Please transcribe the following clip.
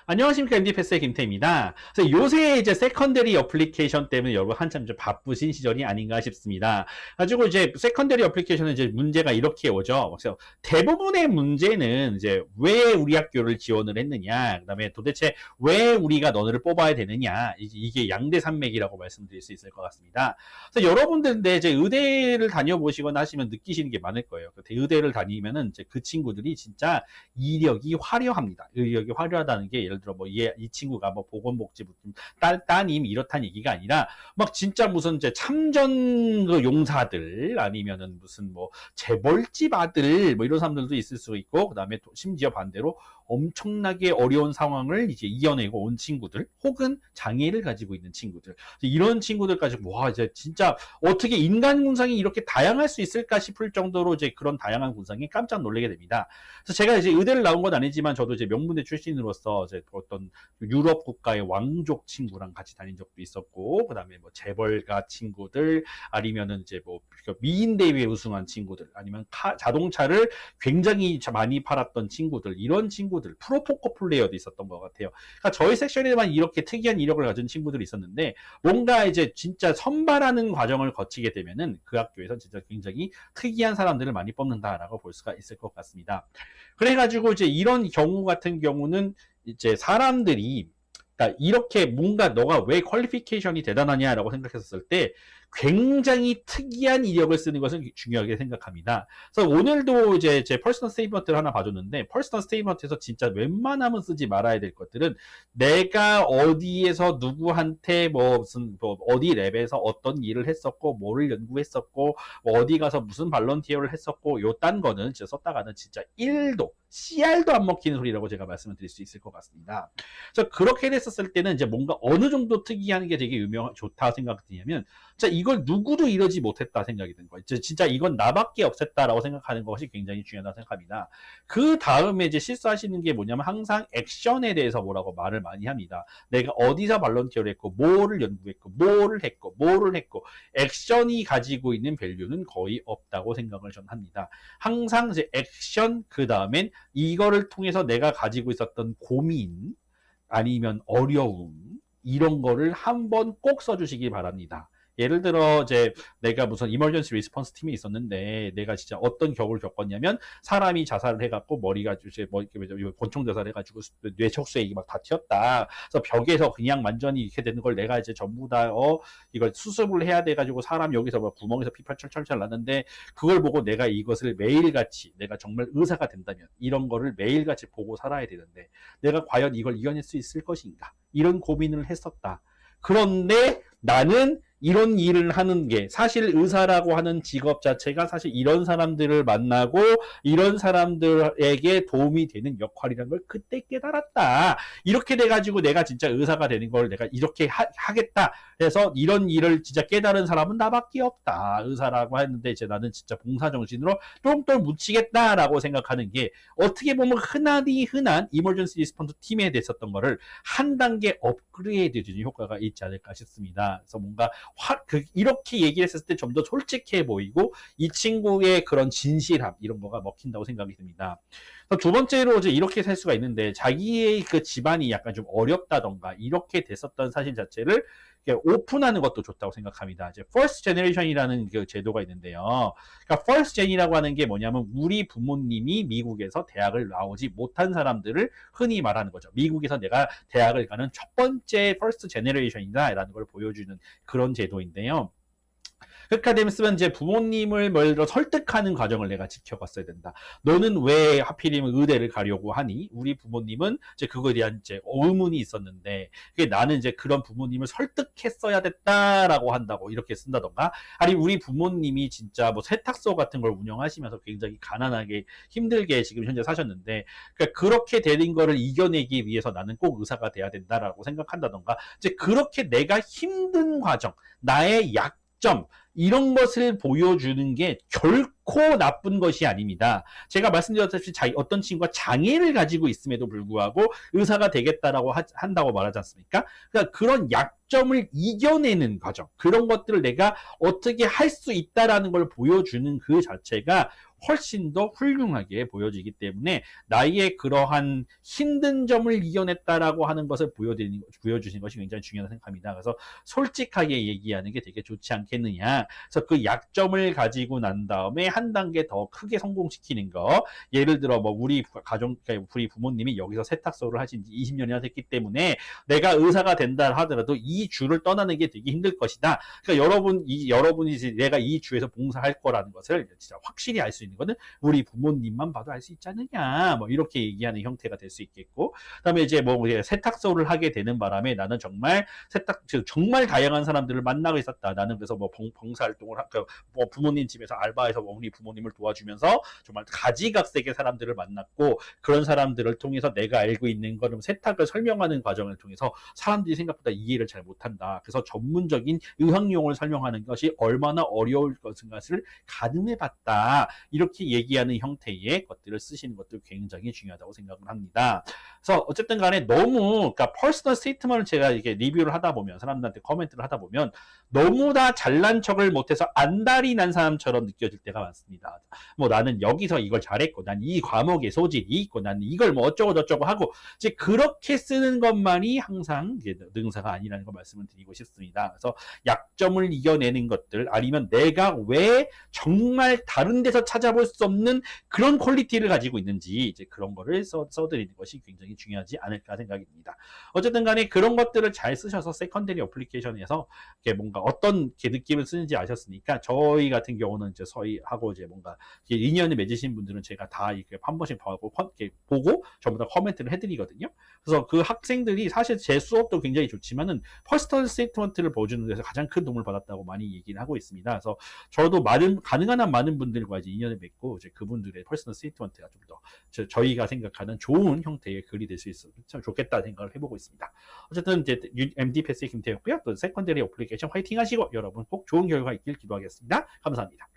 안녕하십니까. MD패스의 김태입니다. 그래서 요새 이제 세컨더리 어플리케이션 때문에 여러분 한참 좀 바쁘신 시절이 아닌가 싶습니다. 가지고 이제 세컨더리 어플리케이션은 이제 문제가 이렇게 오죠. 그래서 대부분의 문제는 이제 왜 우리 학교를 지원을 했느냐, 그다음에 도대체 왜 우리가 너네를 뽑아야 되느냐, 이게 양대산맥이라고 말씀드릴 수 있을 것 같습니다. 그래서 여러분들 이제 의대를 다녀보시거나 하시면 느끼시는 게 많을 거예요. 의대를 다니면은 이제 그 친구들이 진짜 이력이 화려합니다. 이력이 화려하다는 게 예를 들어 뭐 이 친구가 뭐 보건복지부 따님 이렇다는 얘기가 아니라 막 진짜 무슨 이제 참전 그 용사들 아니면은 무슨 뭐 재벌집 아들 뭐 이런 사람들도 있을 수 있고, 그다음에 심지어 반대로 엄청나게 어려운 상황을 이제 이겨내고 온 친구들, 혹은 장애를 가지고 있는 친구들, 이런 친구들까지 와 이제 진짜 어떻게 인간 군상이 이렇게 다양할 수 있을까 싶을 정도로 이제 그런 다양한 군상에 깜짝 놀라게 됩니다. 그래서 제가 이제 의대를 나온 건 아니지만 저도 이제 명문대 출신으로서 이제 어떤 유럽 국가의 왕족 친구랑 같이 다닌 적도 있었고, 그다음에 뭐 재벌가 친구들 아니면은 이제 뭐 미인 대회에 우승한 친구들, 아니면 자동차를 굉장히 많이 팔았던 친구들, 이런 친구들, 프로포커 플레이어도 있었던 것 같아요. 그러니까 저희 섹션에만 이렇게 특이한 이력을 가진 친구들이 있었는데, 뭔가 이제 진짜 선발하는 과정을 거치게 되면은 그 학교에서 진짜 굉장히 특이한 사람들을 많이 뽑는다라고 볼 수가 있을 것 같습니다. 그래가지고 이제 이런 경우 같은 경우는 이제 사람들이, 그러니까 이렇게 뭔가 너가 왜 퀄리피케이션이 대단하냐라고 생각했을 때 굉장히 특이한 이력을 쓰는 것을 중요하게 생각합니다. 그래서 오늘도 이제 제 퍼스널 스테이트먼트를 하나 봐줬는데, 퍼스널 스테이트먼트에서 진짜 웬만하면 쓰지 말아야 될 것들은 내가 어디에서 누구한테 뭐 무슨 뭐 어디 랩에서 어떤 일을 했었고, 뭐를 연구했었고, 뭐 어디 가서 무슨 발런티어를 했었고, 요딴 거는 진짜 썼다가는 진짜 1도 CR도 안 먹히는 소리라고 제가 말씀을 드릴 수 있을 것 같습니다. 그래서 그렇게 됐었을 때는 이제 뭔가 어느 정도 특이한 게 되게 좋다 생각이 드냐면, 진짜 이걸 누구도 이러지 못했다 생각이 든 거예요. 진짜 이건 나밖에 없었다라고 생각하는 것이 굉장히 중요하다고 생각합니다. 그 다음에 이제 실수하시는 게 뭐냐면, 항상 액션에 대해서 뭐라고 말을 많이 합니다. 내가 어디서 발런티어를 했고, 뭐를 연구했고, 뭐를 했고, 액션이 가지고 있는 밸류는 거의 없다고 생각을 전 합니다. 항상 이제 액션, 그 다음엔 이거를 통해서 내가 가지고 있었던 고민, 아니면 어려움, 이런 거를 한번 꼭 써주시기 바랍니다. 예를 들어 이제 내가 무슨 이머전시 리스폰스 팀에 있었는데, 내가 진짜 어떤 격을 겪었냐면, 사람이 자살을 해갖고 머리가 이제 뭐 권총 자살해가지고 뇌척수액이 막 다 튀었다. 그래서 벽에서 그냥 완전히 이렇게 되는 걸 내가 이제 전부 다 이걸 수습을 해야 돼가지고, 사람 여기서 뭐 구멍에서 피 철철철 났는데, 그걸 보고 내가 이것을 매일같이, 내가 정말 의사가 된다면 이런 거를 매일같이 보고 살아야 되는데, 내가 과연 이걸 이겨낼 수 있을 것인가, 이런 고민을 했었다. 그런데 나는 이런 일을 하는 게, 사실 의사라고 하는 직업 자체가 사실 이런 사람들을 만나고 이런 사람들에게 도움이 되는 역할이라는 걸 그때 깨달았다. 이렇게 돼가지고 내가 진짜 의사가 되는 걸 내가 이렇게 하겠다. 그래서 이런 일을 진짜 깨달은 사람은 나밖에 없다. 의사라고 했는데 이제 나는 진짜 봉사정신으로 똘똘 묻히겠다라고 생각하는 게, 어떻게 보면 흔한 이머전시 리스폰스 팀에 됐었던 거를 한 단계 업그레이드 주는 효과가 있지 않을까 싶습니다. 그래서 뭔가 이렇게 얘기를 했을 때 좀 더 솔직해 보이고, 이 친구의 그런 진실함, 이런 거가 먹힌다고 생각이 듭니다. 두 번째로 이제 이렇게 살 수가 있는데, 자기의 그 집안이 약간 좀 어렵다던가 이렇게 됐었던 사실 자체를 오픈하는 것도 좋다고 생각합니다. 이제 First Generation이라는 그 제도가 있는데요. 그러니까 First Gen이라고 하는 게 뭐냐면, 우리 부모님이 미국에서 대학을 나오지 못한 사람들을 흔히 말하는 거죠. 미국에서 내가 대학을 가는 첫 번째 First Generation이다라는 걸 보여주는 그런 제도인데요. 그렇게 되면 이제 부모님을 예를 들어 설득하는 과정을 내가 지켜갔어야 된다. 너는 왜 하필이면 의대를 가려고 하니? 우리 부모님은 이제 그거에 대한 이제 의문이 있었는데, 그게 나는 이제 그런 부모님을 설득했어야 됐다라고 한다고 이렇게 쓴다던가, 아니 우리 부모님이 진짜 뭐 세탁소 같은 걸 운영하시면서 굉장히 가난하게 힘들게 지금 현재 사셨는데, 그러니까 그렇게 되는 거를 이겨내기 위해서 나는 꼭 의사가 돼야 된다라고 생각한다던가, 이제 그렇게 내가 힘든 과정, 나의 약점, 이런 것을 보여주는 게 결코 좋고 나쁜 것이 아닙니다. 제가 말씀드렸다시피 어떤 친구가 장애를 가지고 있음에도 불구하고 의사가 되겠다라고 한다고 말하지 않습니까? 그러니까 그런 약점을 이겨내는 과정, 그런 것들을 내가 어떻게 할 수 있다라는 걸 보여주는 그 자체가 훨씬 더 훌륭하게 보여지기 때문에 나의 그러한 힘든 점을 이겨냈다라고 하는 것을 보여주시는 것이 굉장히 중요하다고 생각합니다. 그래서 솔직하게 얘기하는 게 되게 좋지 않겠느냐. 그래서 그 약점을 가지고 난 다음에 한 단계 더 크게 성공시키는 거. 예를 들어 뭐 우리 가정, 우리 부모님이 여기서 세탁소를 하신 지 20년이나 됐기 때문에 내가 의사가 된다 하더라도 이 주를 떠나는 게 되게 힘들 것이다. 그러니까 여러분이 내가 이 주에서 봉사할 거라는 것을 진짜 확실히 알 수 있는 거는 우리 부모님만 봐도 알 수 있지 않느냐. 뭐 이렇게 얘기하는 형태가 될 수 있겠고, 그다음에 이제 뭐 세탁소를 하게 되는 바람에 나는 정말 정말 다양한 사람들을 만나고 있었다. 나는 그래서 뭐 봉사활동을 뭐 부모님 집에서 알바해서 우리 부모님을 도와주면서 정말 가지각색의 사람들을 만났고, 그런 사람들을 통해서 내가 알고 있는 거는 세탁을 설명하는 과정을 통해서 사람들이 생각보다 이해를 잘 못한다. 그래서 전문적인 의학용어를 설명하는 것이 얼마나 어려울 것인가를 가늠해봤다. 이렇게 얘기하는 형태의 것들을 쓰시는 것도 굉장히 중요하다고 생각을 합니다. 그래서 어쨌든 간에 너무, 그러니까 퍼스널 스테이트먼을 제가 이렇게 리뷰를 하다 보면, 사람들한테 코멘트를 하다 보면 너무 다 잘난 척을 못해서 안달이 난 사람처럼 느껴질 때가 많습니다. 뭐 나는 여기서 이걸 잘했고, 난 이 과목에 소질이 있고, 나는 이걸 뭐 어쩌고 저쩌고 하고, 이제 그렇게 쓰는 것만이 항상 능사가 아니라는 걸 말씀을 드리고 싶습니다. 그래서 약점을 이겨내는 것들, 아니면 내가 왜 정말 다른 데서 찾아볼 수 없는 그런 퀄리티를 가지고 있는지, 이제 그런 거를 써드리는 것이 굉장히 중요하지 않을까 생각입니다. 어쨌든 간에 그런 것들을 잘 쓰셔서 세컨더리 어플리케이션에서 뭔가 어떤 느낌을 쓰는지 아셨으니까, 저희 같은 경우는 이제 서희하고 이제 뭔가 인연을 맺으신 분들은 제가 다 이렇게 한 번씩 보고 전부 다 코멘트를 해드리거든요. 그래서 그 학생들이 사실 제 수업도 굉장히 좋지만은 퍼스널 스테이트먼트를 보여주는 데서 가장 큰 도움을 받았다고 많이 얘기를 하고 있습니다. 그래서 저도 가능한 한 많은 분들과 이제 인연을 맺고 이제 그분들의 퍼스널 스테이트먼트가 좀 더 저희가 생각하는 좋은 형태의 글이 될 수 있어서 참 좋겠다 생각을 해보고 있습니다. 어쨌든 이제 MD 패스의 김태였고요. 또 세컨더리 어플리케이션 화이팅 하시고 여러분 꼭 좋은 결과 있길 기도하겠습니다. 감사합니다.